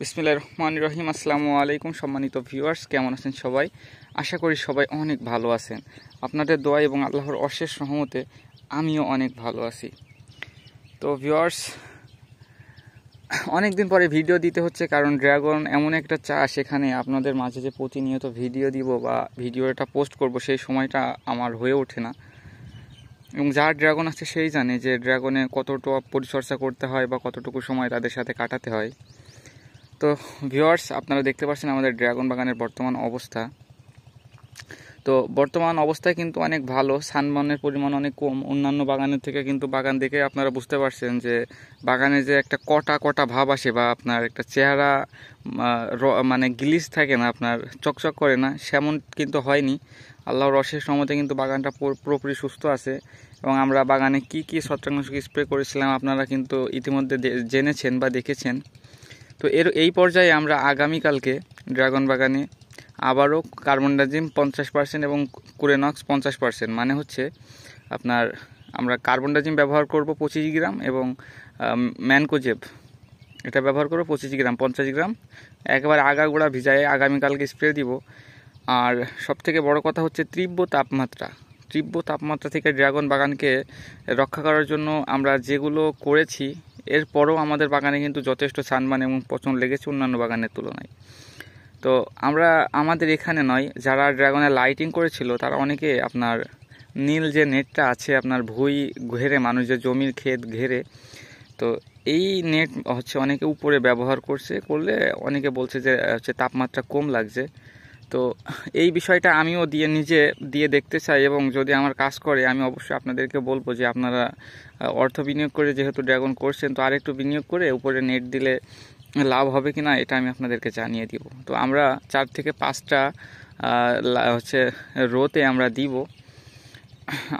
বিসমিল্লাহির রহমানির রহিম। আসসালামু আলাইকুম সম্মানিত ভিউয়ার্স, কেমন আছেন সবাই? আশা করি সবাই অনেক ভালো আছেন। আপনাদের দোয়া এবং আল্লাহর অশেষ রহমতে আমিও অনেক ভালো আছি। তো ভিউয়ার্স, অনেক দিন পরে ভিডিও দিতে হচ্ছে, কারণ ড্রাগন এমন একটা চাষ, এখানে আপনাদের মাঝে যে প্রতিনিয়ত ভিডিও দিব বা ভিডিওটা পোস্ট করব সেই সময়টা আমার হয়ে ওঠে না। এবং যার ড্রাগন আছে সেই জানে যে ড্রাগনে কতটুকু পরিচর্যা করতে হয় বা কতটুকু সময় তাদের সাথে কাটাতে হয়। তো ভিউয়ার্স, আপনারা দেখতে পাচ্ছেন আমাদের ড্রাগন বাগানের বর্তমান অবস্থা। তো বর্তমান অবস্থায় কিন্তু অনেক ভালো, সানবার্নের পরিমাণ অনেক কম অন্যান্য বাগানের থেকে। কিন্তু বাগান দেখে আপনারা বুঝতে পারছেন যে বাগানে যে একটা কটা কটা ভাব আসে বা আপনার একটা চেহারা মানে গ্লিজ থাকে না, আপনার চকচক করে না, সেমন কিন্তু হয়নি। আল্লাহর অশেষ রহমতে কিন্তু বাগানটা পুরোপুরি সুস্থ আছে। এবং আমরা বাগানে কি কি ছত্রাকনাশক স্প্রে করেছিলাম আপনারা কিন্তু ইতিমধ্যে জেনেছেন বা দেখেছেন। তো এই পর্যায়ে আমরা আগামীকালকে ড্রাগন বাগানে আবারও কার্বনডাজিম 50% এবং কুরেনক্স 50%, মানে হচ্ছে আপনার আমরা কার্বনডাজিম ব্যবহার করব 25 গ্রাম এবং ম্যানকোজেব এটা ব্যবহার করব 25 গ্রাম 50 গ্রাম একবারে আগাগোড়া ভিজায়ে আগামীকালকে স্প্রে দিব। আর সবথেকে বড় কথা হচ্ছে তীব্র তাপমাত্রা থেকে ড্রাগন বাগানকে রক্ষা করার জন্য আমরা যেগুলো করেছি, এরপরও আমাদের বাগানে কিন্তু যথেষ্ট সানবার্ন এবং পচন লেগেছে অন্যান্য বাগানের তুলনায়। তো আমরা আমাদের এখানে নয়, যারা ড্রাগনের লাইটিং করেছিল তারা অনেকে আপনার নীল যে নেটটা আছে আপনার ভুঁই ঘেরে, মানুষ যে জমির ক্ষেত ঘেরে, তো এই নেট হচ্ছে অনেকে উপরে ব্যবহার করলে অনেকে বলছে যে হচ্ছে তাপমাত্রা কম লাগছে। তো এই বিষয়টা আমিও নিজে দিয়ে দেখতে চাই, এবং যদি আমার কাজ করে আমি অবশ্যই আপনাদেরকে বলবো যে আপনারা অর্থ বিনিয়োগ করে যেহেতু ড্রাগন করছেন, তো আরেকটু বিনিয়োগ করে উপরে নেট দিলে লাভ হবে কিনা এটা আমি আপনাদেরকে জানিয়ে দিব। তো আমরা 4 থেকে 5টা হচ্ছে রোতে আমরা দিব।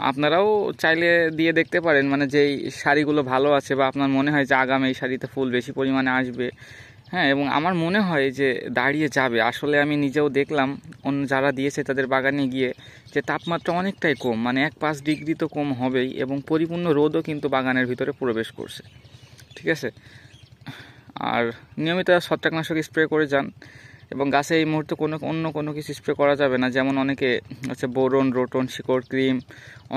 আপনারাও চাইলে দিয়ে দেখতে পারেন, মানে যেই শাড়িগুলো ভালো আছে বা আপনার মনে হয় যে আগামী এই শাড়িতে ফুল বেশি পরিমাণে আসবে, হ্যাঁ, এবং আমার মনে হয় যে দাঁড়িয়ে যাবে। আসলে আমি নিজেও দেখলাম অন্য যারা দিয়েছে তাদের বাগানে গিয়ে যে তাপমাত্রা অনেকটাই কম, মানে 1-5 ডিগ্রি তো কম হবেই, এবং পরিপূর্ণ রোদও কিন্তু বাগানের ভিতরে প্রবেশ করছে। ঠিক আছে, আর নিয়মিত ছত্রাকনাশক স্প্রে করে যান। এবং গাছে এই মুহূর্তে অন্য কোনো কিছু স্প্রে করা যাবে না, যেমন অনেকে হচ্ছে বোরন, রোটন, শিকড় ক্রিম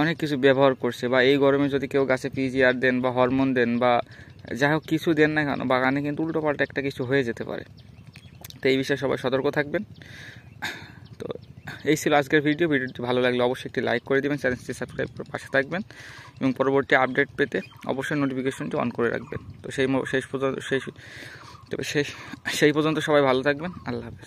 অনেক কিছু ব্যবহার করছে, বা এই গরমে যদি কেউ গাছে পিজিআর দেন বা হরমোন দেন বা যাই হোক কিছু দেন না কেন, বাগানে কিন্তু উল্টোপাল্টা একটা কিছু হয়ে যেতে পারে। তো এই বিষয়ে সবাই সতর্ক থাকবেন। তো এই ছিল আজকের ভিডিওটি ভালো লাগলে অবশ্যই একটি লাইক করে দেবেন, চ্যানেলটি সাবস্ক্রাইব করে পাশে থাকবেন, এবং পরবর্তী আপডেট পেতে অবশ্যই নোটিফিকেশনটি অন করে রাখবেন। তো সেই পর্যন্ত সবাই ভালো থাকবেন। আল্লাহ হাফেজ।